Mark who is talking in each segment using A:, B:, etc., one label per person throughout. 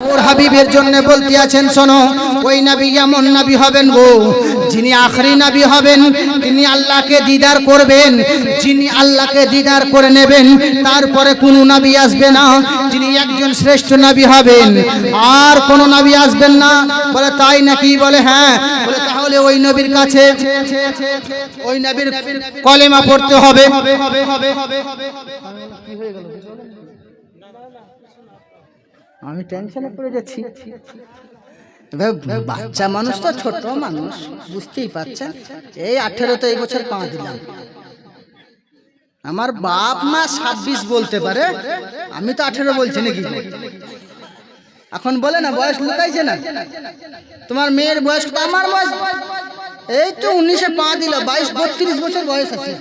A: ওর হাবিবের জন্য বলতে আছেন, শোনো, ওই নবী এমন নবী হবেন গো, যিনি আখরি নবী হবেন, তিনি আল্লাহকে দিদার করবেন, যিনি আল্লাহকে দিদার করে নেবেন, তারপরে কোনো নবী আসবে না, যিনি একজন শ্রেষ্ঠ নবী হবেন, আর কোনো নবী আসবেন না। বলে তাই নাকি? বলে হ্যাঁ। বলে তাহলে ওই নবীর কাছে ওই নবীর কলেমা পড়তে হবে। আমি টেনশনে পড়ে যাচ্ছি। বাচ্চা মানুষ তো, ছোট মানুষ, বুঝতেই পারছেন। এই 18 এই বছর পা দিলাম। আমার বাপ মা 26 বলতে পারে, আমি তো 18 বলছি নাকি? এখন বলে না বয়স লুকাইছে না। তোমার মেয়ের বয়স, আমার বয়স এই তো 19-এ পা দিল, 32 বছর বয়স আছে।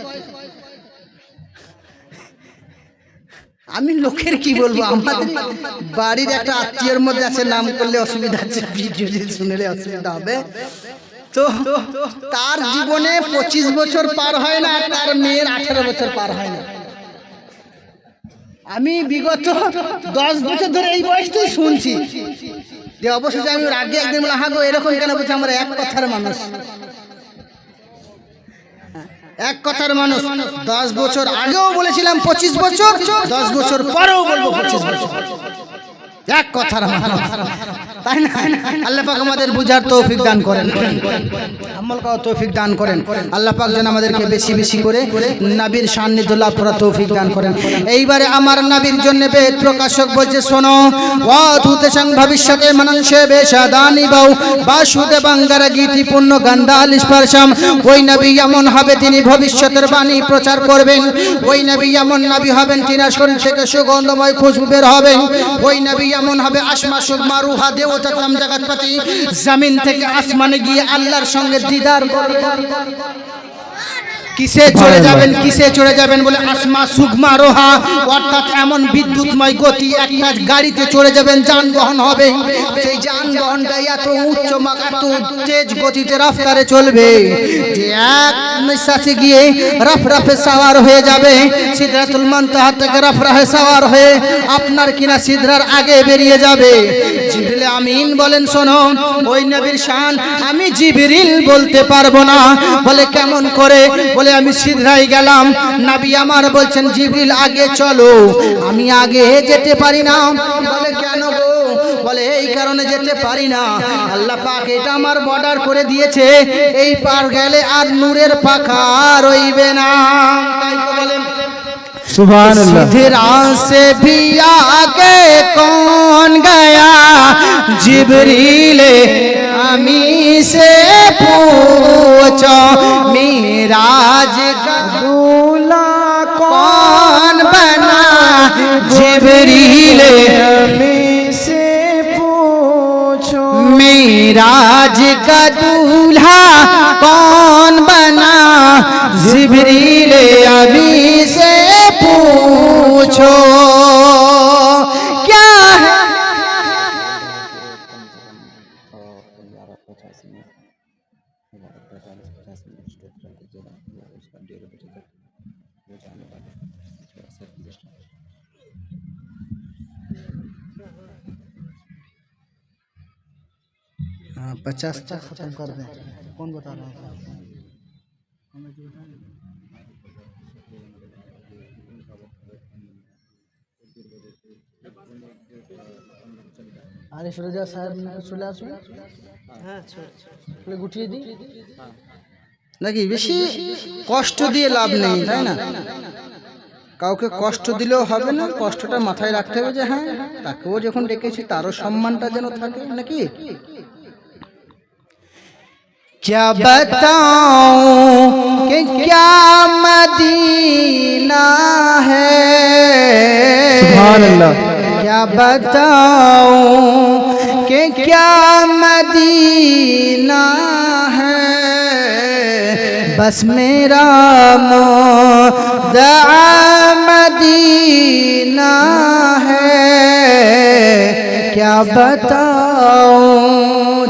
A: আমি লোকের কি বলবো, আমাদের বাড়ির একটা আত্মীয়ের মধ্যে আছে, নাম করলে অসুবিধা আছে, যদি শুনলে অসুবিধা হবে। তো তার জীবনে 25 বছর পার হয় না, তার মেয়ের 18 বছর পার হয় না। আমি বিগত 10 বছর ধরে এই বয়সটাই শুনছি যে অবশেষে আমি আগে একদিন বলে, হাগো এরকম কেন বলছে? আমরা এক কথার মানুষ, এক কথার মানুষ। 10 বছর আগেও বলেছিলাম 25 বছর, 10 বছর পরেও বলবো 25 বছর, এক কথার মানুষ, তাই না? আল্লাহ পাক আমাদের বুঝার তৌফিক দান করেন, আমল করার তৌফিক দান করেন। আল্লাহ পাক যেন আমাদেরকে বেশি বেশি করে নবীর সান্নিধ্য লাভ করার তৌফিক দান করেন। এইবারে আমার নবীর জন্য বেদ প্রকাশক বলছে, শোনো, ওয়াতুতে সং ভবিষ্যতে মনংশে বেশাদানি বাউ বাসুদেবাঙ্গার গীতি পূর্ণ গন্ধাল স্পর্শম। ওই নবী এমন হবে, তিনি ভবিষ্যতের বাণী প্রচার করবেন। ওই নবী এমন নবী হবেন, তিনার শরীর থেকে সুগন্ধময় খুশবু বের হবে। ওই নবী এমন হবে, আসমা সুগমা রুহা দেবতাম জগৎপতি, জমিন থেকে আসমানে গিয়ে আল্লাহর সঙ্গে দিদার করবে। কিসে চড়ে যাবেন? কিসে চড়ে যাবেন? বলে আসমা সুগমা রোহা, অর্থাৎ এমন বিদ্যুৎময় গতি, একটা গাড়িতে চড়ে যাবেন, যানবাহন হবে, সেই যানবাহনটা এত উচ্চ এত তেজ গতিতে রাফতারে চলবে যে এক নিঃশ্বাসে গিয়ে রফরফে সাওয়ার হয়ে যাবে। সিদরাতুল মুনতাহা থেকে রফরফে সাওয়ার হয়ে আপনার কিনা সিদরার আগে বেরিয়ে যাবে। জিবরিল আমিন বলেন, শোনো, ওই নবীর শান আমি জিবরিল বলতে পারবো না। বলে কেমন করে? বলে আমি সিধরাই গেলাম, নবী আমার বলছেন জিবরিল আগে চলো, আমি আগে যেতে পারি না। বলে কেন গো? বলে এই কারণে যেতে পারি না, আল্লাহ পাক এটা আমার বর্ডার করে দিয়েছে, এই পার গেলে আর নূরের পাখা রইবে না। তাই তো বলেন सुभानअल्लाह। सिधरा से भी आगे कौन गया, जिब्रील अमी से पूछो, मिराज का दूल्हा कौन बना, जिब्रील अमी से पूछो, मिराज का दूल्हा कौन बना, जिब्रील अमी से पूछो क्या है। हाँ 50 तक खत्म कर दें। कौन बता रहा है? আরে সুরজা সাহেব চলে আসবে। হ্যাঁ চলে গুটিয়ে দিই নাকি? বেশি কষ্ট দিয়ে লাভ নেই, তাই না? কাউকে কষ্ট দিলেও হবে না, কষ্টটা মাথায় রাখতে হবে যে হ্যাঁ তাকেও যখন ডেকেছি তারও সম্মানটা যেন থাকে, নাকি? क्या बताऊं कि क्या मदीना है, सुभान अल्लाह। क्या बताऊं कि क्या मदीना है, बस मेरा मुद्दा मदीना है, क्या बताऊं।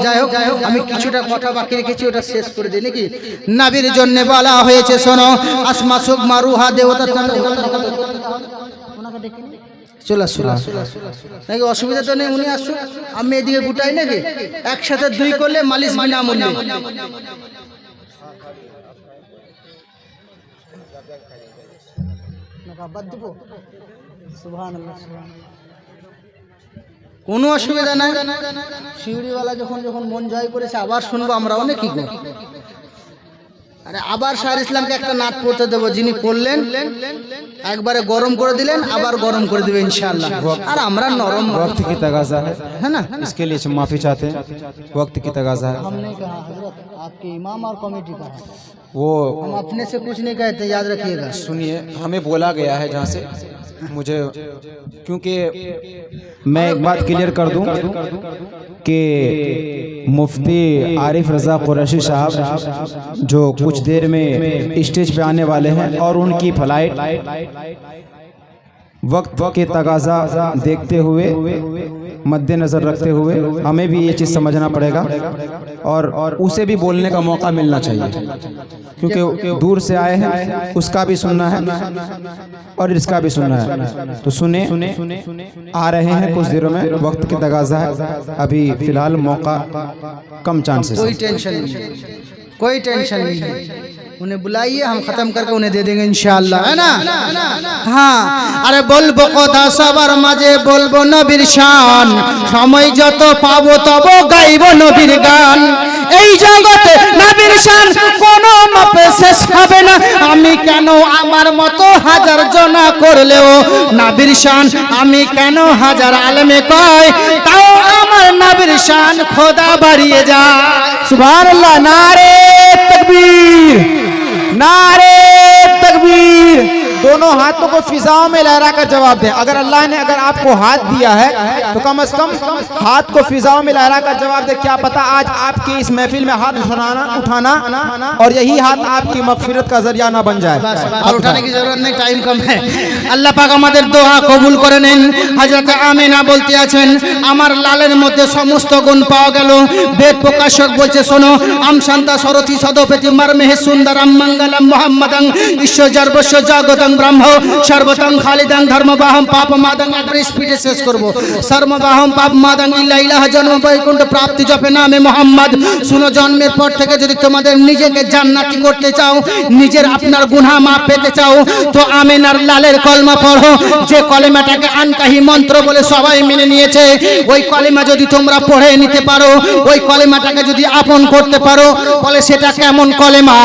A: যাই হোক, আমি কিছুটা কথা বাকি রেখেছি, ওটা শেষ করে দিই নাকি? নবীর জন্য বলা হয়েছে, শোনো, আসমা সুগমা রুহা দেবতা, ওনাকে ডেকে চলে আসুন নাকি অসুবিধা তো নেই, উনি আসুন, আমি এদিকে গুটাই নাকি একসাথে দুই করলে মালিশ বিনামূল্যে। কোনো অসুবিধা নাই। শিউড়িওয়ালা যখন যখন মন জয় করেছে আবার শুনবো আমরা অনেক কি করি। আরে আবার শাহর ইসলামকে একটা নাট পড়তে দেবো, যিনি পড়লেন একবারে গরম করে দিলেন, আবার গরম করে দেবে ইনশাআল্লাহ। আর আমরা নরম,
B: वक्त की तगाजा है
A: ना,
B: इसके लिए माफी चाहते हैं, वक्त की तगाजा है।
A: हमने कहा हजरत आपके इमाम और कमेटी का है,
B: वो
A: हम अपने से कुछ नहीं कहते, याद रखिएगा।
B: सुनिए, हमें बोला गया है जहाँ से मुझे, क्योंकि मैं एक बात क्लियर कर दूं कि मुफ्ती आरिफ रज़ा कुरैशी साहब जो कुछ देर में स्टेज पे आने वाले हैं और उनकी फ्लाइट वक्त के तगाजा देखते हुए, मद्देनज़र रखते हुए हमें भी ये चीज़ समझना पड़ेगा और उसे भी बोलने का मौका मिलना चाहिए, क्योंकि दूर से आए हैं, उसका भी सुनना है और इसका भी सुनना है। तो सुने, आ रहे हैं कुछ देरों में, वक्त की तगाजा है, अभी फ़िलहाल मौका कम चांसेस।
A: कोई टेंशन नहीं, कोई टेंशन नहीं है, उन्हें बुलाइए, हम खत्म करके उन्हें दे देंगे इंशाअल्लाह, है ना। हाँ, अरे बोलबो কথা সবার মাঝে, বলবো নবীর শান, সময় যত পাবো তব গাইবো নবীর গান। এই জগতে নবীর শান কোনো মাপে শেষ হবে না, আমি কেন আমার মতো হাজার জনা করলেও নবীর শান, আমি কেন হাজার আলেমে কয় তাও আমার নবীর শান খোদা বাড়িয়ে যায়।
B: सुभान अल्लाह, नारे तकबीर, नारे तकबीर। दोनों हाथों को फिजाओं में लहरा कर जवाब दें। अगर अल्लाह ने अगर आपको हाथ दिया है तो कम से कम हाथ को फिजाओं में लहरा कर जवाब दें। क्या पता आज आपकी इस महफिल में हाथ उठाना और यही हाथ आपकी मगफिरत का जरिया ना बन जाए।
A: और उठाने की जरूरत नहीं, टाइम कम है। আল্লাহ পাক আমাদের দোয়া কবুল করে নেন। হযরত আমিনা বলতে আছেন, আমার লালের মধ্যে সমস্ত গুণ পাওয়া গেল। বেদ প্রকাশক বলছে, শোনো, আম শান্তা সরতি সদপতি মর্মে সুন্দরম মঙ্গলম মুহাম্মাদাং ঈশ্বর জর্বস্য জগতং ব্রহ্ম সর্বতং খালিদাং ধর্মবাহম পাপমাদাং। একবার স্পিডে শেষ করব। সর্ববাহম পাপমাদাং ইল্লা ইলাহ জন্ম বৈকুণ্ঠ প্রাপ্তি জপে নামে মুহাম্মদ। শুনো, জন্মের পর থেকে যদি তোমাদের নিজেকে জান্নাতি করতে চাও, নিজের আপনার গুনাহ মাফ পেতে চাও, তো আমিনার লালের কলমা পড়ো। যে কলেমাটাকে আনকাহি মন্ত্র বলে সবাই মেনে নিয়েছে, ওই কলেমা যদি তোমরা পড়ে নিতে পারো, ওই কলেমাটাকে যদি আপন করতে পারো, বলে সেটা কেমন কলেমা,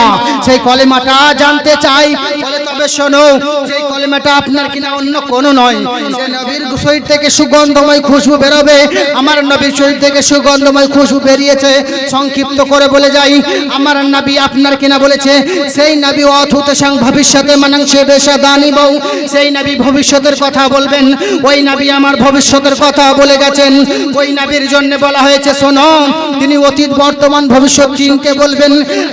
A: সেই কলেমাটা জানতে চাই। বলে তবে শোনো, সেই কলেমাটা আপনার কিনা অন্য কোনো নয়, সে নবীর শরীর থেকে সুগন্ধময় খুশবু বেরোবে। আমার নবীর শরীর থেকে সুগন্ধময় খুশবু বেরিয়েছে। সংক্ষিপ্ত করে বলে যাই, আমার নবী আপনার কিনা বলেছে, সেই নবী অথুত সং ভবিষ্যতে মানাং সে বেশা দানি বউ, সেই নবী ভবিষ্যতের কথা বলবেন। ওই নবী আমার ভবিষ্যতের কথা বলে গেছেন। ওই নবীর জন্য বলা হয়েছে, শোনো, তিনি অতীত বর্তমান ভবিষ্যৎ চিনতে বলবেন।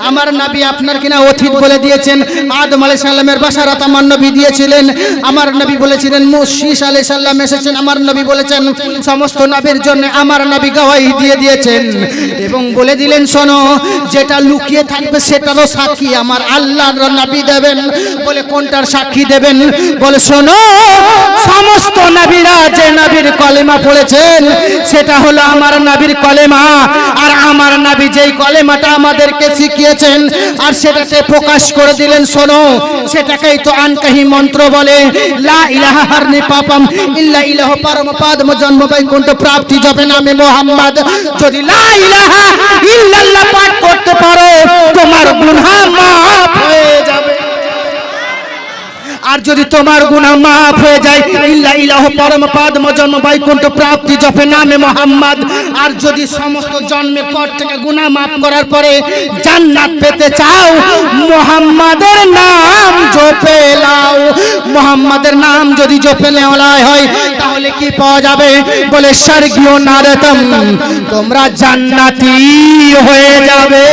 A: আমার নবী আপনার কিনা অতীত বলে দিয়েছেন। আদম আলাইহিস সালামের বাশারাত আমার নবী দিয়েছিলেন। আমার নবী বলেছিলেন মুশিস আলাইহিস সালাম এসেছেন। আমার নবী বলেছেন, সমস্ত নবীর জন্য আমার নবী গওয়াহি দিয়ে দিয়েছেন এবং বলে দিলেন, শোনো, যেটা লুকিয়ে থাকবে সেটারও সাক্ষী আমার আল্লাহর নবী দেবেন। বলে কোনটার সাক্ষী দেবেন? বলে শোনো, সমস্ত নবীরা যে নবীর কলেমা পড়েছেন সেটা হলো আমার নবীর কলেমা। আর আমার নবী যেই কলেমাটা আমাদেরকে শিখিয়েছেন আর সেটাতে প্রকাশ করে দিলেন, শোনো, সেটাকেই তো আনকাহি মন্ত্র বলে। লা ইলাহা হারনি পাপম ইল্লা ইলাহ পরম পাদম জন্ম বৈকুণ্ঠ প্রাপ্তি জপে নামে মুহাম্মদ। যদি লা ইলাহা ইল্লাল্লাহ পাঠ করতে পারো, তোমার গুনাহ মাফ হয়ে যাবে। আর যদি তোমার গুনাহ মাফ হয়ে যায়, ইল্লা ইলাহ পরম পাদম জন্ম বৈকুণ্ঠ প্রাপ্তি জপে নামে মুহাম্মদ। আর যদি সমস্ত জন্মের পর থেকে গুনাহ মাফ করার পরে জান্নাত পেতে চাও, মুহাম্মাদের নাম জপে নাও। মুহাম্মাদের নাম যদি জপে নেওয়া হয়, তাহলে কি পাওয়া যাবে? বলে স্বর্গীয় নারতম, তোমরা জান্নাতি হয়ে যাবে।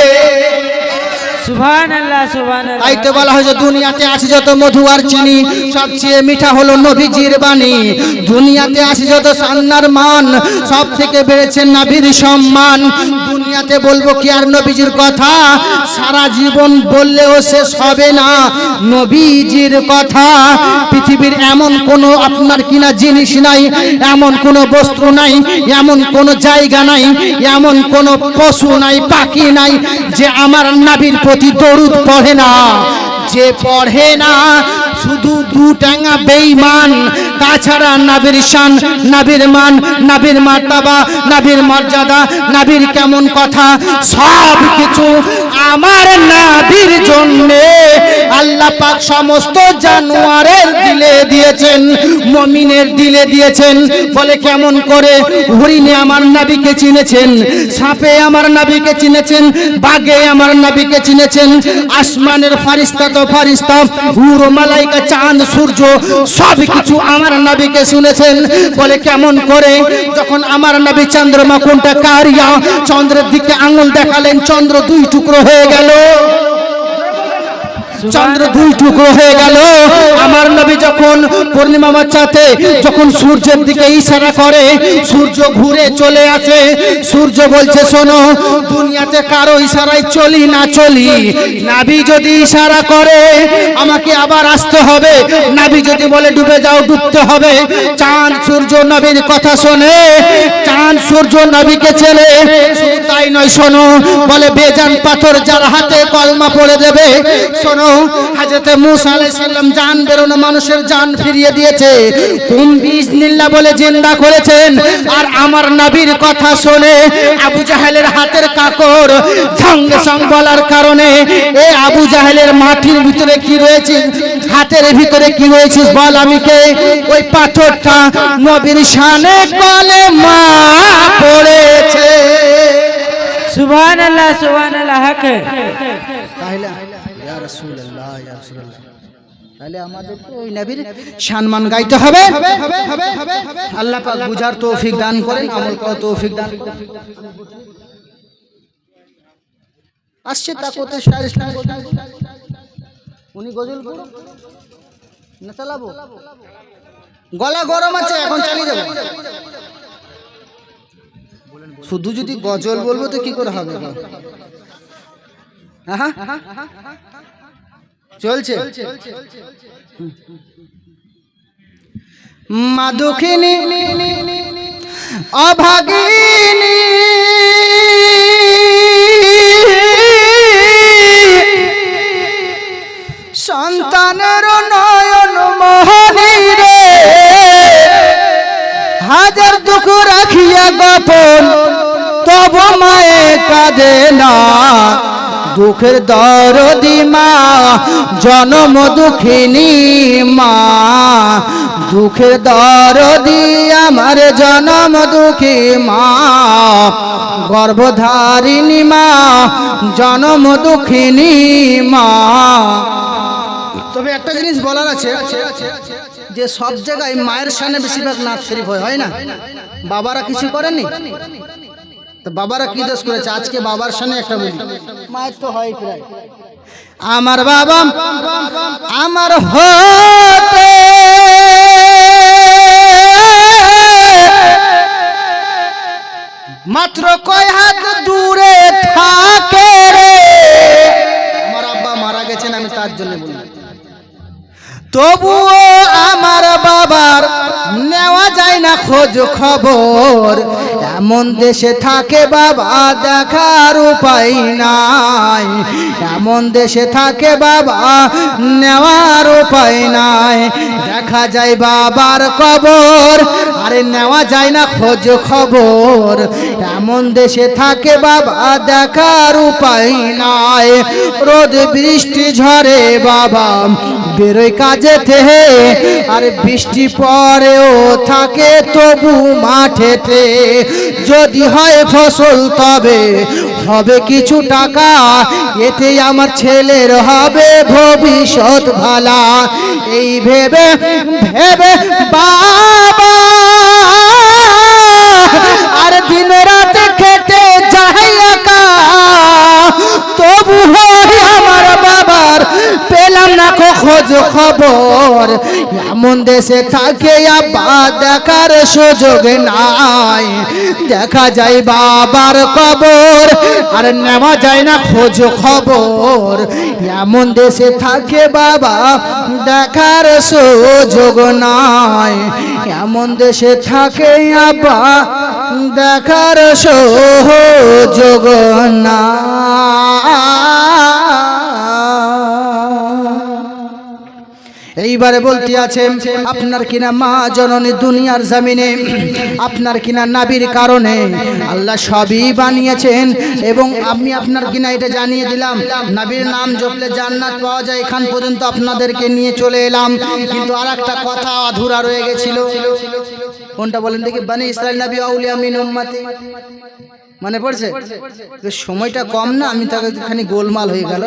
C: সুবহানাল্লাহ, সুবহানাল্লাহ।
A: তাই তো বলা হয়েছে, দুনিয়াতে আছে যত মধু আর চিনি, সবচেয়ে মিঠা হলো নবীজির বাণী। দুনিয়াতে আছে যত সান্নার মান, সব থেকে বেড়েছে নবীর সম্মান। দুনিয়াতে বলবো কি আর নবীজির কথা? সারা জীবন বললেও শেষ হবে না নবীজির কথা। পৃথিবীর এমন কোনো আপনার কিনা জিনিস নাই, এমন কোনো বস্ত্র নাই, এমন কোনো জায়গা নাই, এমন কোনো পশু নাই, পাখি নাই যে আমার নবীর প্রতি দরুদ পড়ে না। যে পড়ে না শুধু দুটাঙ্গা বেঈমান। তাছাড়া নবীর শান, নবীর মান, নবীর মার্তবা, নবীর মর্যাদা, নবীর কেমন কথা সব কিছু আমার নবীর জন্য আল্লাহ পাক সমস্ত জানোয়ারের দিলে দিয়েছেন, মুমিনের দিলে দিয়েছেন। বলে কেমন করে? হরিণে আমার নবীকে চিনেছেন, সাপে আমার নবীকে চিনেছেন, বাঘে আমার নবীকে চিনেছেন, আসমানের ফারিস্তা তো ফারিস্তা, হুর মালাইকা, চাঁদ সূর্য সব কিছু আমার নবীকে শুনেছেন। বলে কেমন করে? যখন আমার নবী চন্দ্রমা কোনটা কারিয়া চন্দ্রের দিকে আঙুল দেখালেন, চন্দ্র দুই টুকরো হয়ে গেল, চন্দ্র দুই টুকরো হয়ে গেল। আমার নবী যখন পূর্ণিমা মাচাতে যখন সূর্যের দিকে ইশারা করে, সূর্য ঘুরে চলে আসে। সূর্য বলছে শোনো, দুনিয়াতে কারো ইশারায় চলি না চলি, নবী যদি ইশারা করে আমাকে আবার আসতে হবে, নবী যদি বলে ডুবে যাও ডুবতে হবে। চাঁদ সূর্য নবীর কথা শোনে, চাঁদ সূর্য নবীকে চেনে। শুধু তাই নয়, শোনো, বলে বেজান পাথর যার হাতে কলমা পড়ে দেবে। শোনো, হযরত মূসা আলাইহিস সালাম জান বেরোনো মানুষের জান ফিরিয়ে দিয়েছে, কুম বিইজনিল্লাহ বলে জিন্দা করেছেন। আর আমার নবীর কথা শুনে আবু জাহেলের হাতের কাকর সঙ্গে সঙ্গে বলার কারণে, এ আবু জাহেলের মাটির ভিতরে কি রয়েছে, হাতের ভিতরে কি রয়েছে বল আমিকে। ওই পাথরটা নবীর শানে কলেমা পড়েছে।
C: সুবহানাল্লাহ, সুবহানাল্লাহ। হক
A: তাহলে ইয়া রাসূলুল্লাহ, ইয়া রাসূলুল্লাহ, তাহলে আমাদের ওই নবীর সম্মান গাইতে হবে। আল্লাহ পাক বুঝার তৌফিক দান করেন, আমল করার তৌফিক দান করেন। আসছে তাকতে শায়র ইসলাম উনি গজল না চালাবো, গলা গরম আছে, এখন চালিয়ে দেবো। শুধু যদি গজল বলবো তো কি করে হবে? চলছে মা দুঃখিনী অভাগিনী সন্তানের নয়ন মোহনী রে, হাজার দুঃখ রাখিয়া গোপন তবু মায়ে কাঁদে না। দুঃখের দরদি মা, জনম দুঃখিনী মা, দুঃখের দরদি আমার জনম দুঃখী মা, গর্ভধারিণী মা, জনম দুঃখিনী মা। তবে একটা জিনিস বলার আছে যে সব জায়গায় মায়ের সামনে বেশিরভাগ নাচ শরীফ হয় না? বাবারা কিছু করেননি তো বাবারা কি দোষ করেছে? আজকে বাবার সামনে একটা বলি, মায়ের তো হয় প্রায়। আমার বাবা আমার হতে মাত্র কয় হাত দূরে থাকে রে। আমার আব্বা মারা গেছেন, আমি তার জন্য বলি। তবুও আমার বাবার নেওয়া যায় না খোঁজ খবর, এমন দেশে থাকে বাবা দেখার উপায় নাই, এমন দেশে থাকে বাবা নেওয়ার উপায় নাই। দেখা যায় বাবার কবর, আরে নেওয়া যায় না খোঁজ খবর, এমন দেশে থাকে বাবা দেখার উপায় নাই। রোদ বৃষ্টি ঝরে বাবা বেরোয় কাজেতে, আর বৃষ্টি পরেও থাকে তবু মাঠেতে। যদি হয় ফসল তবে হবে কিছু টাকা, এতে আমার ছেলের হবে ভবিষ্যৎ ভালা। এই ভেবে ভেবে বাবা আর দিন রাত খেটে যাই একা, তবু আমার বাবার পেলাম না কখন খোঁজ খবর, এমন দেশে থাকে আব্বা দেখার সুযোগ নাই। দেখা যায় বাবার কবর আর নেওয়া যায় না খোঁজ খবর, এমন দেশে থাকে বাবা দেখার সুযোগ নাই। এমন দেশে থাকে আব্বা দেখার সুযোগ নাই। এইবারে বলতে আছে আপনার কিনা মা জননী দুনিয়ার জমিনে, আপনার কিনা নাবির কারণে আল্লাহ সবই বানিয়েছেন। এবং আমি আপনার কিনা এটা জানিয়ে দিলাম নাবির নাম জপলে জান্নাত পাওয়া যায়, এখান পর্যন্ত আপনাদেরকে নিয়ে চলে এলাম। কিন্তু আর একটা কথা আধুরা রয়ে গেছিল, কোনটা বলেন দেখি? বনি ইসরাইল নবী আউলিয়া মিন উম্মতি, মানে পড়ছে? সময়টা কম না, আমি তাকে খানি গোলমাল হয়ে গেল,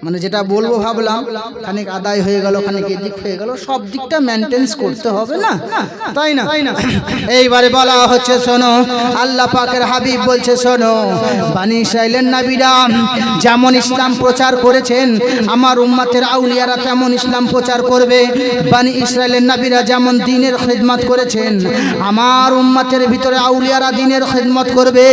A: মানে যেটা বলবো ভাবলাম খানিক আদায় হয়ে গেল, খানিক এদিক হয়ে গেল, সব দিকটা মেনটেন্স করতে হবে না, তাই না? এইবারে বলা হচ্ছে শোনো, আল্লাহ পাকের হাবিব বলছে শোনো, বনি ইসরাইলের নবীরা যেমন ইসলাম প্রচার করেছেন আমার উম্মতের আউলিয়ারা তেমন ইসলাম প্রচার করবে। বনি ইসরাইলের নবীরা যেমন দ্বীনের খিদমত করেছেন আমার উম্মতের ভিতরে আউলিয়ারা দ্বীনের খিদমত করবে।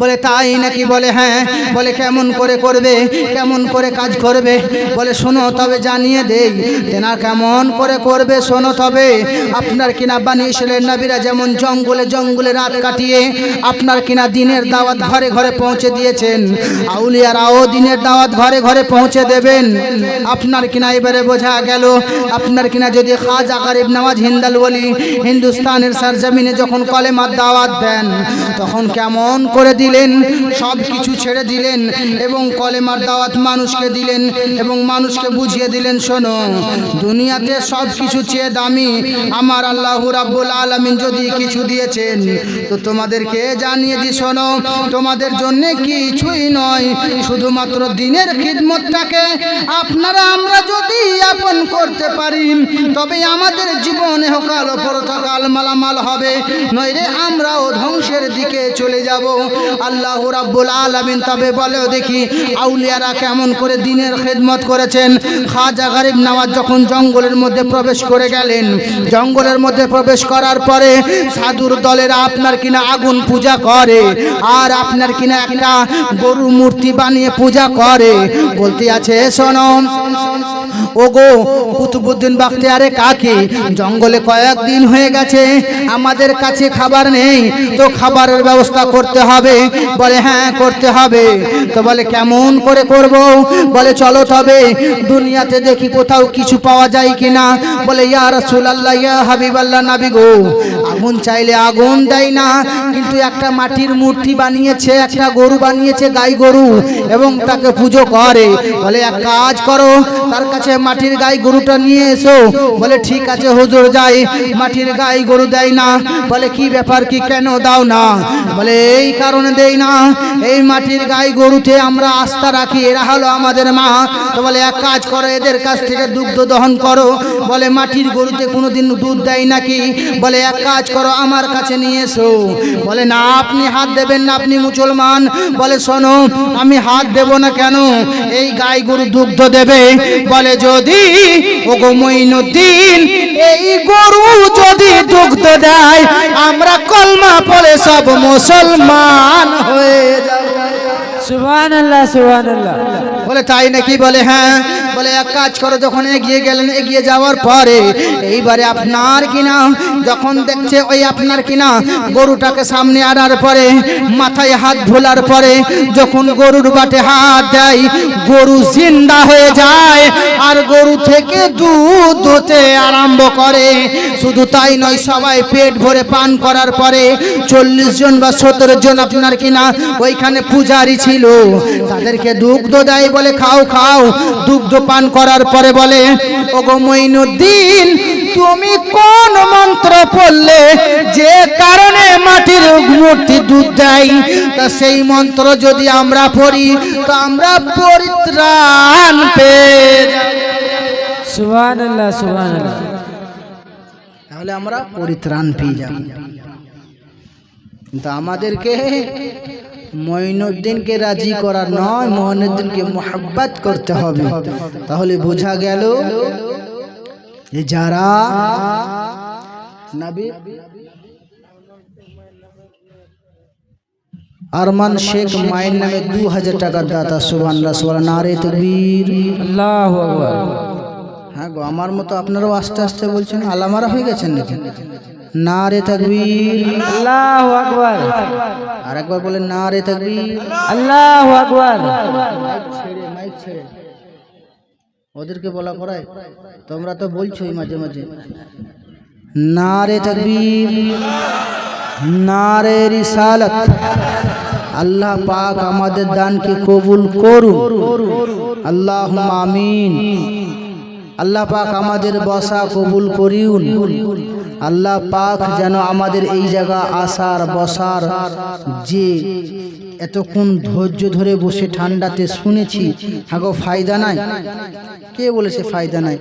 A: বলে তাই নাকি? বলে হ্যাঁ। বলে কেমন করে করবে, কেমন করে কাজ করবে? বলে শোনো তবে জানিয়ে দেই, তেনা কেমন করে করবে শোনো তবে। আপনার কিনা বনি ইসরাইলের নবীরা যেমন জঙ্গলে জঙ্গলে রাত কাটিয়ে আপনার কিনা দ্বীনের দাওয়াত ঘরে ঘরে পৌঁছে দিয়েছেন, আউলিয়ারাও দ্বীনের দাওয়াত ঘরে ঘরে পৌঁছে দেবেন। আপনার কিনা এবারে বোঝা গেল আপনার কিনা যদি খাজা গরিব নওয়াজ হিন্দাল ওলি হিন্দুস্তানের সরজমিনে যখন কলেমার দাওয়াত দেন তখন কেমন করে দিলেন, সব কিছু ছেড়ে দিলেন এবং কলেমার দাওয়াত মানুষকে দিলেন এবং মানুষকে বুঝিয়ে দিলেন শোনো দুনিয়াতে সব কিছু চেয়ে দামি আমার আল্লাহ রাব্বুল আলামিন যদি কিছু দিয়েছেন তো তোমাদেরকে জানিয়ে দি শোনো, তোমাদের জন্য কিছুই নয়, শুধুমাত্র দ্বীনের খিদমতটাকে আপনারা আমরা যদি আপন করতে পারি তবে আমাদের জীবনে হোকাল পরকাল মালামাল হবে, নইলে আমরাও ধ্বংসের দিকে চলে যাব। আল্লাহ রাব্বুল আলামিন তবে বলে দেখি আউলিয়ারা কেমন করে দ্বীনের খিদমত করেছেন। খাজা গরিব নওয়াজ যখন জঙ্গলের মধ্যে প্রবেশ করে গেলেন, জঙ্গলের মধ্যে প্রবেশ করার পরে সাধুর দলেরা আপনার কিনা আগুন পূজা করে আর আপনার কিনা একটা গরু মূর্তি বানিয়ে পূজা করে। বলতে আছে শোনো ওগো কুতুবউদ্দিন বাখতিয়ারে কাকি, জঙ্গলে কয়েকদিন হয়ে গেছে আমাদের কাছে খাবার নেই, তো খাবারের ব্যবস্থা করতে হবে। বলে হ্যাঁ করতে হবে। তো বলে কেমন করে করব? বলে চলো তবে দুনিয়াতে দেখি কোথাও কিছু পাওয়া যায় কিনা। বলে ইয়া রাসূলুল্লাহ ইয়া হাবিবাল্লাহ নবী গো, আগুন চাইলে আগুন দেয় না, কিন্তু একটা মাটির মূর্তি বানিয়েছে, একটা গরু বানিয়েছে গাই গরু এবং তাকে পুজো করে। বলে এক কাজ করো তার কাছে মাটির গাই গরুটা নিয়ে এসো। বলে ঠিক আছে হুজুর যাই। মাটির গাই গরু দেয় না। বলে কি ব্যাপার, কি কেন দাও না? বলে এই কারণে দেই না, এই মাটির গাই গরুতে আমরা আস্থা রাখি, এরা হলো আমাদের মা। তো বলে এক কাজ করো এদের কাছ থেকে দুগ্ধ দহন করো। বলে মাটির গরুতে কোনোদিন দুধ দেয় নাকি? বলে এক কাজ করো আমার কাছে নিয়ে এসো। বলে না আপনি হাত দেবেন না, আপনি মুসলমান। বলে শোনো আমি হাত দেব না কেন, এই গাই গরু দুগ্ধ দেবে। বলে যদি ওগো মঈনুদ্দিন এই গরু যদি দুগ্ধ দেয় আমরা কলমা পড়ে সব মুসলমান হয়ে যাব।
C: সুবহানাল্লাহ সুবহানাল্লাহ।
A: বলে তাই নাকি? বলে হ্যাঁ। বলে এক কাজ করো, যখন এগিয়ে গেলেন, এগিয়ে যাওয়ার পরে এইবারে আপনার কিনা যখন দেখছে ওই আপনার কিনা গরুটাকে সামনে আনার পরে মাথায় হাত ভোলার পরে যখন গরুর বাটে হাত দেয় গরু জিন্দা হয়ে যায় আর গরু থেকে দুধ হতে আরম্ভ করে। শুধু তাই নয়, সবাই পেট ভরে পান করার পরে 40 জন বা 17 জন আপনার কিনা ওইখানে পূজারি ছিল, তাদেরকে দুগ্ধ দেয়। বলে খাও খাও। দুগ্ধ পান করার পরে বলে ওগো মঈনুদ্দিন তুমি কোন মন্ত্র পড়লে যে কারণে মাটির মূর্তি দুধ দেয়, তা সেই মন্ত্র যদি আমরা পড়ি তো আমরা পরিত্রাণ পেয়ে যাব।
C: সুবহানাল্লাহ সুবহানাল্লাহ।
A: তাহলে আমরা পরিত্রাণ পেয়ে যাব। কিন্তু আমাদেরকে মঈনুদ্দিনকে রাজি করা নয়, মঈনুদ্দিনকে মোহাব্বত করতে হবে। তাহলে বোঝা গেল যে যারা নবী আরমান শেখ মায়ের নামে 2000 টাকার দাতা, সুবহানাল্লাহ সুবহানাল্লাহ, নারে তাকবীর।
C: আল্লাহু আকবার।
A: হ্যাঁ গো, আমার মতো আপনারাও আস্তে আস্তে বলছেন, আলামারা হয়ে গেছেন নাকি? নারে তাকবীর।
C: আল্লাহু আকবার।
A: আর একবার বলেন নারে তাকবীর।
C: আল্লাহু আকবার।
A: মাইক ছেড়ে ওদেরকে বলা করায়, তোমরা তো বলছোই মাঝে মাঝে। নারে তাকবীর, নারে রিসালাত। আল্লাহ পাক আমাদের দানকে কবুল করুন, আল্লাহুম্মা আমিন। আল্লাহ পাক আমাদের বসা কবুল করিউন। আল্লাহ পাক যেন আমাদের এই জায়গা আসার বসার যে এতক্ষণ ধৈর্য ধরে বসে ঠান্ডাতে শুনেছি, হাগো ফায়দা নাই। কে বলেছে ফায়দা নাই?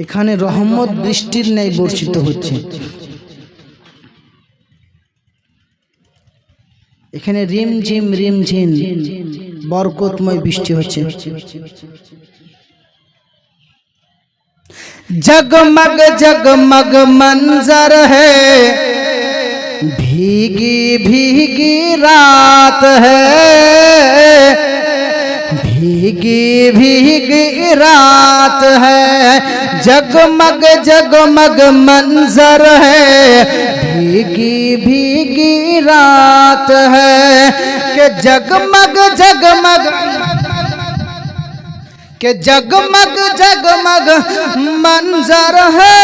A: এখানে রহমত বৃষ্টির ন্যায় বর্ষিত হচ্ছে। এখানে রিমঝিম রিমঝিম বরকতময় বৃষ্টি হচ্ছে। जगमग जगमग मंजर है, भीगी भीगी रात है, भीगी भीगी रात है। जगमग जगमग मंजर है, भीगी भीगी रात है। कि जगमग जगमग के जगमग जगमग मंजर है,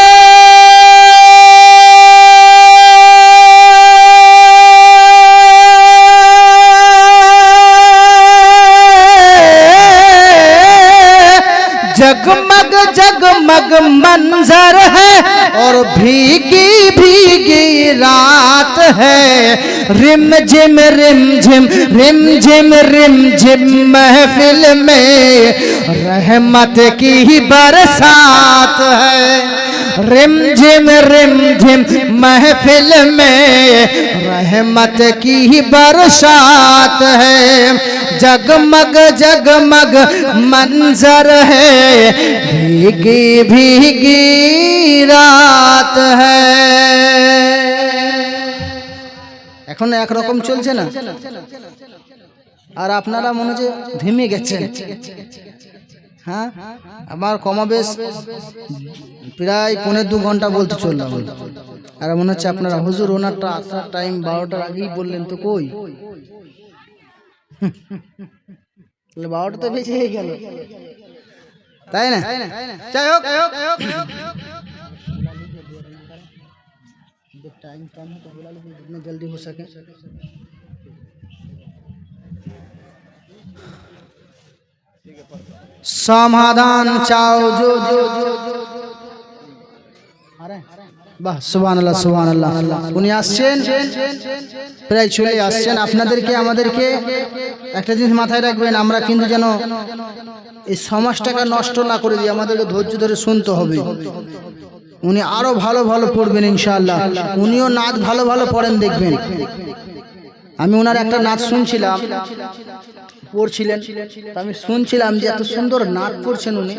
A: जगमग जगमग मंजर है और भीगी भीगी रात है। रिम झिम रिम झिम रिम झिम महफिल में रहमत की बरसात है। रिम झिम महफिल में रहमत की बरसात है। जगमग जगमग मंजर है, भीगी भीगी रात है। এখন একরকম চলছে না, আর আপনারা মনে হচ্ছে থেমে গেছেন। হ্যাঁ, আমার কমাবেশ প্রায় 1.5-2 ঘন্টা বলতে চললাম, আর মনে হচ্ছে আপনারা হুজুর ওনারটা আসার টাইম 12টার আগেই বললেন, তো কই 12টা তো বেজে গেল, তাই না? যাই হোক, टाइम कम है तो बुला लो जितना जल्दी हो सके। समाधान चाओ जो जो বাহ, সুবহানাল্লাহ সুবহানাল্লাহ। উনি আসছেন, প্রায় চলে আসছেন। আপনাদেরকে আমাদেরকে একটা জিনিস মাথায় রাখবেন, আমরা কিন্তু যেন এই সমাজটাকে নষ্ট না করে দিই, আমাদেরকে ধৈর্য ধরে শুনতে হবে। উনি আরো ভালো ভালো পড়বেন ইনশাআল্লাহ। উনিও নাচ ভালো ভালো পড়েন, দেখবেন। আমি ওনার একটা নাচ শুনছিলাম, পড়ছিলেন, আমি শুনছিলাম যে এত সুন্দর নাচ পড়ছেন উনি।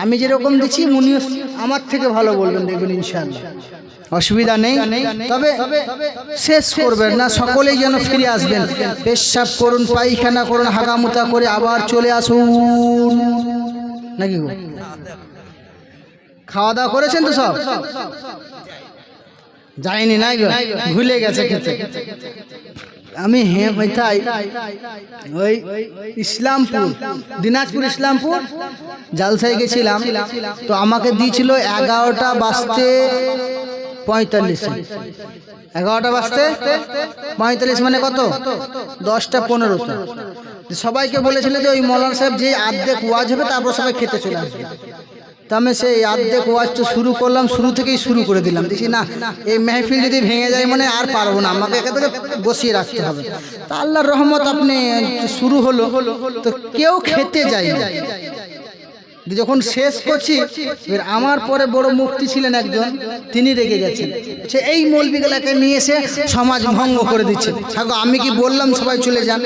A: আমি যেরকম দিচ্ছি উনিও আমার থেকে ভালো বলবেন, দেখবেন ইনশাআল্লাহ, অসুবিধা নেই। তবে শেষ করবেন না, সকলেই যেন ফিরে আসবেন। পেশাব করুন, পায়খানা করুন, হাগামুতা করে আবার চলে আসুন, নাকি গো? খাওয়া দাওয়া করেছেন তো সব? যায়নি না গো, ভুলে গেছে খেতে। আমি ওই ইসলামপুর, দিনাজপুর ইসলামপুর জালসায় গেছিলাম, তো আমাকে দিয়েছিল 11টা বাজতে 45। 11টা বাজতে 45 মানে কত? 10টা 15। সবাইকে বলেছিল যে ওই মৌলানা সাহেব যে আর্ধেক ওয়াজ হবে তারপর সবাই খেতে চলে আসবে। তা আমি সেই আর্ধেক ওয়াজটা শুরু করলাম, শুরু থেকেই শুরু করে দিলাম। দেখি না, এই মেহফিল যদি ভেঙে যায় মানে আর পারবো না, আমাকে একে থেকে বসিয়ে রাখতে হবে। তা আল্লাহর রহমত, আপনি শুরু হলো তো কেউ খেতে যায় না, যখন শেষ করছি এবার আমার পরে বড় মুফতি ছিলেন একজন, তিনি রেগে গেছেন, সে এই মৌলবিগুলাকে নিয়ে এসে সমাজ ভঙ্গ করে দিচ্ছে। থাকো আমি কি বললাম সবাই চলে যান,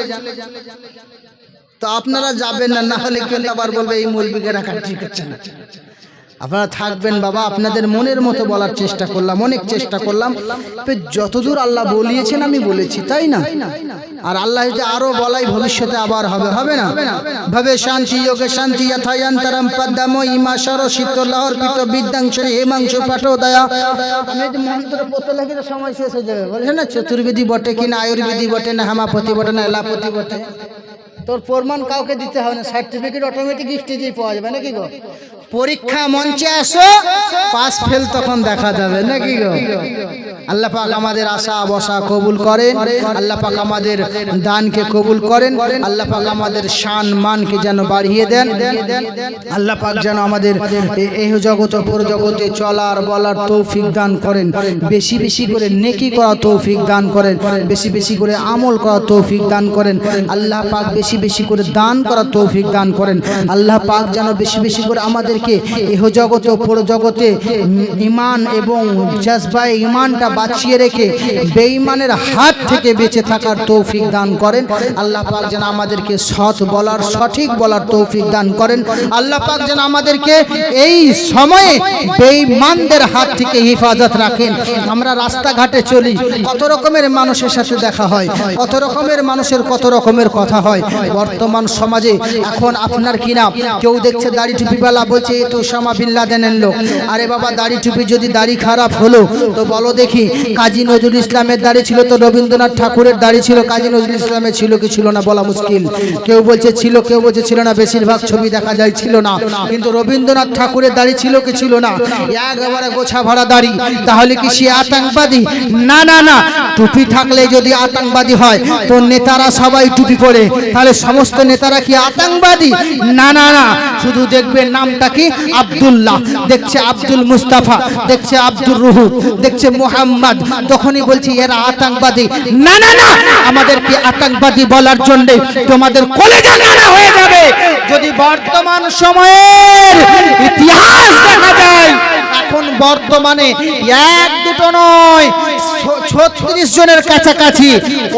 A: তো আপনারা যাবেন না, না হলে কিন্তু আবার বলবে এই মৌলবিকে রাখা ঠিক হচ্ছে না। আপনারা থাকবেন বাবা, আপনাদের মনের মতো বলার চেষ্টা করলাম, অনেক চেষ্টা করলাম, যতদূর আল্লাহ বলিয়েছেন আমি বলেছি, তাই না? আর আল্লাহ যদি আরো বলাই ভবিষ্যতে আবার হবে, হবে না? ভাবে শান্তি যোগে শান্তি যথায়ন্তরম পদ্মম ইমা সরসিত লহর পিত বিদ্যাংশরে হেমাংশ পাঠোদয়া। আমি যদি মন্ত্র পড়তে লাগি তো সময় শেষ হয়ে যাবে, বলছেন না চতুর্বেদী বটে কিনা আয়ুর্বেদী বটে না হেমাপতি বটে না এলাপতি বটে, তোর প্রমাণ কাউকে দিতে হবে না, সার্টিফিকেট অটোমেটিক স্টেজেই পাওয়া যাবে নাকি গো? পরীক্ষা মঞ্চে আসো, পাস ফেল তখন দেখা যাবে নাকি গো? আল্লাহ পাক আমাদের আশা বসা কবুল করেন, আল্লাহ পাক আমাদের দানকে কবুল করেন, আল্লাহ পাক আমাদের শান মানকে যেন বাড়িয়ে দেন, আল্লাহ পাক যেন আমাদের এই জগৎ পর জগতে চলার বলার তৌফিক দান করেন, বেশি বেশি করে নেকি করা তৌফিক দান করেন, বেশি বেশি করে আমল করা তৌফিক দান করেন, আল্লাহ পাক বেশি বেশি করে দান করা তৌফিক দান করেন, আল্লাহ পাক যেন বেশি বেশি করে আমাদেরকে ইহ জগৎ ও পর জগতে ঈমান এবং জজবায়ে ঈমানটা বাঁচিয়ে রেখে বেঈমানের হাত থেকে বেঁচে থাকার তৌফিক দান করেন। আল্লাহ পাক যেন আমাদেরকে সৎ বলার সঠিক বলার তৌফিক দান করেন। আল্লাহ পাক যেন আমাদেরকে এই সময়ে বেঈমানদের হাত থেকে হেফাজত রাখেন। আমরা রাস্তাঘাটে চলি, কত রকমের মানুষের সাথে দেখা হয়, কত রকমের মানুষের কত রকমের কথা হয়। বর্তমান সমাজে এখন আপনার কিনা কেউ দেখছে দাড়ি টুপিওয়ালা, বলছে এ তো ওসামা বিন লাদেনের লোক। আরে বাবা, দাড়ি টুপি যদি দাড়ি খারাপ হলো তো বলো দেখি, কাজী নজরুল ইসলামের দাড়ি ছিল তো রবীন্দ্রনাথ ঠাকুরের দাড়ি ছিল, কাজী নজরুল ইসলামের ছিল কি ছিল না বলা মুশকিল। কেউ বলছে ছিল, কেউ বলছে ছিল না, বেশিরভাগ ছবি দেখা যায় ছিল না। কিন্তু রবীন্দ্রনাথ ঠাকুরের দাড়ি ছিল কি ছিল না? একেবারে গোছা ভরা দাড়ি, তাহলে কি সে আতঙ্কবাদী? না না না, টুপি থাকলে যদি আতঙ্কবাদী হয় তো নেতারা সবাই টুপি পরে, তাহলে সমস্ত নেতারা কি আতঙ্কবাদী? না না না, শুধু দেখবে নামটা কি আব্দুল্লাহ, দেখছে আব্দুল মুস্তাফা, দেখছে আব্দুর রুহু, দেখছে মোহাম্মদ, তখনই বলছি এরা আতঙ্কবাদী। না না না, আমাদেরকে আতঙ্কবাদী বলার জন্য তোমাদের কলেজা নাড়া হয়ে যাবে। যদি বর্তমান সময়ের ইতিহাস দেখা যায়, এখন বর্তমানে এক দুটো নয় 36 জনের কাছাকাছি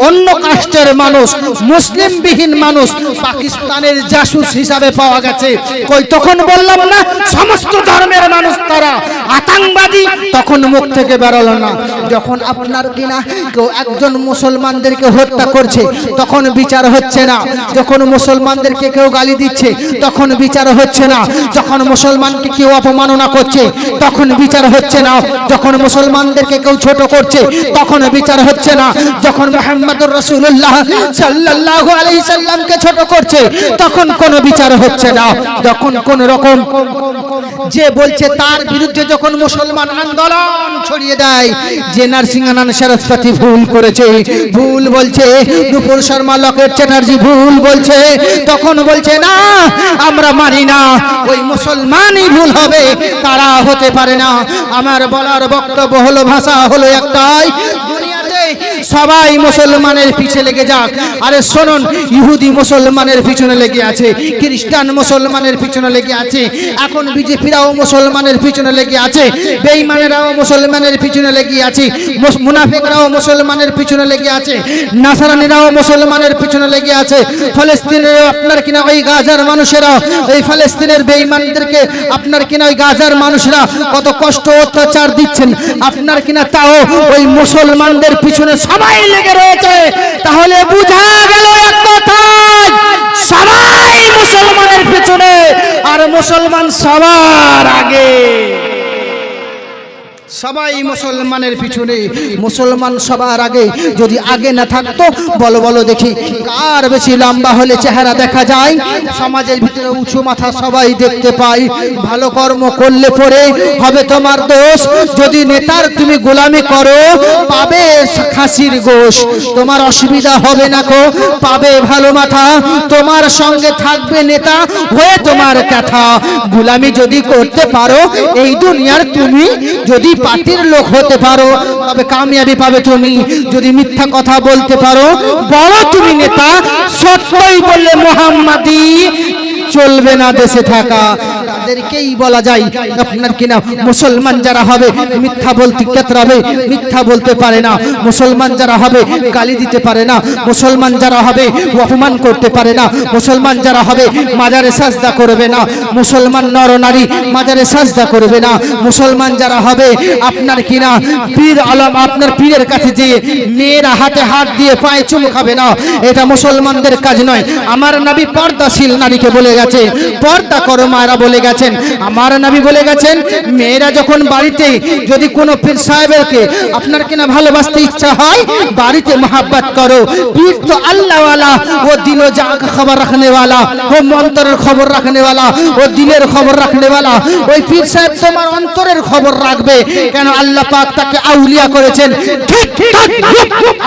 A: অন্য কাস্টের মানুষ, মুসলিম বিহীন মানুষ পাকিস্তানের জাসুস হিসাবে পাওয়া গেছে। কই তখন বললাম না সমস্ত ধর্মের মানুষ তারা আতঙ্কবাদী? তখন মুখ থেকে বেরোলো না। যখন আপনার কিনা কেউ একজন মুসলমানদেরকে হত্যা করছে তখন বিচার হচ্ছে না, যখন মুসলমানদেরকে কেউ গালি দিচ্ছে তখন বিচার হচ্ছে না, যখন মুসলমানকে কেউ অপমাননা করছে তখন বিচার হচ্ছে না, যখন মুসলমানদেরকে কেউ ছোট করছে তখন বিচার হচ্ছে না, যখন মুহাম্মদুর রাসূলুল্লাহ সাল্লাল্লাহু আলাইহি সাল্লামকে ছোট করছে তখন কোনো বিচার হচ্ছে না, যখন কোন রকম যে বলছে তার বিরুদ্ধে যখন মুসলমান আন্দোলন ছড়িয়ে দেয় যে নারসিংহানন্দ সরস্বতী ভুল করেছে, ভুল বলছে, নুপুর শর্মা লকেট চ্যাটার্জি ভুল বলছে, তখন বলছে না আমরা মানি না, ওই মুসলমানই ভুল হবে, তারা হতে পারে না। আমার বলার বক্তব্য হলো, ভাষা হলো একটাই, দুনিয়াতে সবাই মুসলমানের পিছে লেগে যাক। আরে শুনুন, ইহুদি মুসলমানের পিছনে লেগে আছে, খ্রিস্টান মুসলমানের পিছনে লেগে আছে, এখন বিজেপিরাও মুসলমানের পিছনে লেগে আছে, বেঈমানেরাও মুসলমানের পিছনে লেগে আছে, মুনাফিকরাও মুসলমানের পিছনে লেগে আছে, নাসারানিরাও মুসলমানের পিছনে লেগে আছে, ফলস্তিনের আপনার কিনা ওই গাজার মানুষেরা, এই ফলস্তিনের বেঈমানদেরকে আপনার কিনা ওই গাজার মানুষরা কত কষ্ট অত্যাচার দিচ্ছেন, আপনার কিনা তাও ওই মুসলমানদের পিছনে সবাই লেগে রয়েছে। তাহলে বোঝা গেল এক কথা, সবাই মুসলমানের পিছনে আর মুসলমান সবার আগে, সবাই মুসলমানের পিছনে, মুসলমান সবার আগে। যদি আগে না থাকতো বলো বলো দেখি কার বেশি লম্বা হলে চেহারা দেখা যায়? সমাজের ভিতরে উঁচু মাথা সবাই দেখতে পাই, ভালো কর্ম করলে পরে হবে তোমার দোষ। যদি নেতার তুমি গোলামি করো পাবে খাসির গোশ, তোমার অসুবিধা হবে না কো, পাবে ভালো মাথা, তোমার সঙ্গে থাকবে নেতা হয়ে তোমার কথা। গোলামি যদি করতে পারো এই দুনিয়ার, তুমি যদি পার্টির লোক হতে পারো তবে কামিয়াবি পাবে তুমি। যদি মিথ্যা কথা বলতে পারো বড় তুমি নেতা, সত্যই বললে মুহাম্মাদি, চলবে না দেশে থাকা, তাদেরকেই বলা যায় আপনার কিনা মুসলমান যারা হবে মিথ্যা বলতে কেতরাবে, মিথ্যা বলতে পারে না। মুসলমান যারা হবে গালি দিতে পারে না। মুসলমান যারা হবে অপমান করতে পারে না। মুসলমান যারা হবে মাজারে সাজদা করবে না। মুসলমান নরনারী মাজারে সাজদা করবে না। মুসলমান যারা হবে আপনার কিনা পীর আলম আপনার পীরের কাছে যেয়ে মেয়েরা হাতে হাত দিয়ে পায়ে চুমু খাবে না। এটা মুসলমানদের কাজ নয়। আমার নবী পর্দাশীল নারীকে বলে গেছে পর্দা করো মায়েরা বলে গেছেন। আমার নবী বলে গেছেন মেয়েরা যখন বাড়িতে যদি কোনো পীর সাহেবকে আপনার কিনা ভালোবাসতে ইচ্ছা হয় বাড়িতে মোহাব্বত করো। পীর তো আল্লাহ वाला, वो दिलो जा का खबर रखने वाला, वो অন্তরের খবর রাখনে वाला, वो দিলের খবর রাখনে वाला। ওই পীর সাহেব তোমার অন্তরের খবর রাখবে। কেন আল্লাহ পাক তাকে আউলিয়া করেছেন। ঠিক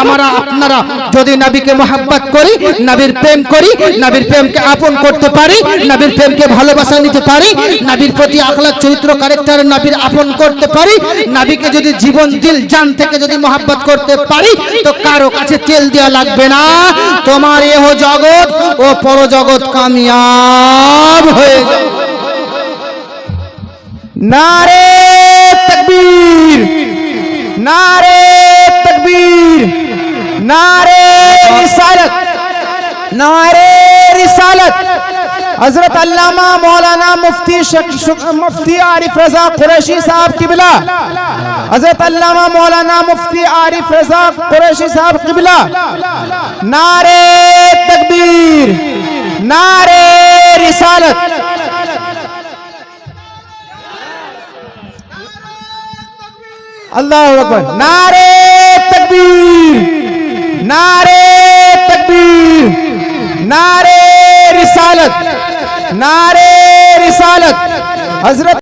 A: আমরা আপনারা যদি নবীকে মোহাব্বত করি, নবীর প্রেম করি, নবীর প্রেমকে আপন করতে পারি, নবীর প্রেমকে ভালোবাসা নিতে পারি, নবীর প্রতি আখলাক চরিত্র ক্যারেক্টার নবীর আপন করতে পারি, নবীকে যদি জীবন দিল জান থেকে যদি মোহাব্বত করতে পারি তো কারো কাছে তেল দেওয়া লাগবে না। তোমার এহ জগৎ ও পরজগৎ কামিয়াব হয়ে যাবে।
B: नारे तकबीर, नारे तकबीर, नारे रिसालत, नारे रिसालत। हजरत अल्लामा मौलाना मुफ्ती आरिफ रजा कुरैशी साहब किबला, हजरत अल्लामा मौलाना मुफ्ती आरिफ रजा कुरैशी साहब किबला। नारे तकबीर, नारे रिसालत। अल्लाहु अकबर। नारे तकबीर, नारे तकबीर, नारे रिसालत, नारे रिसालत। हजरत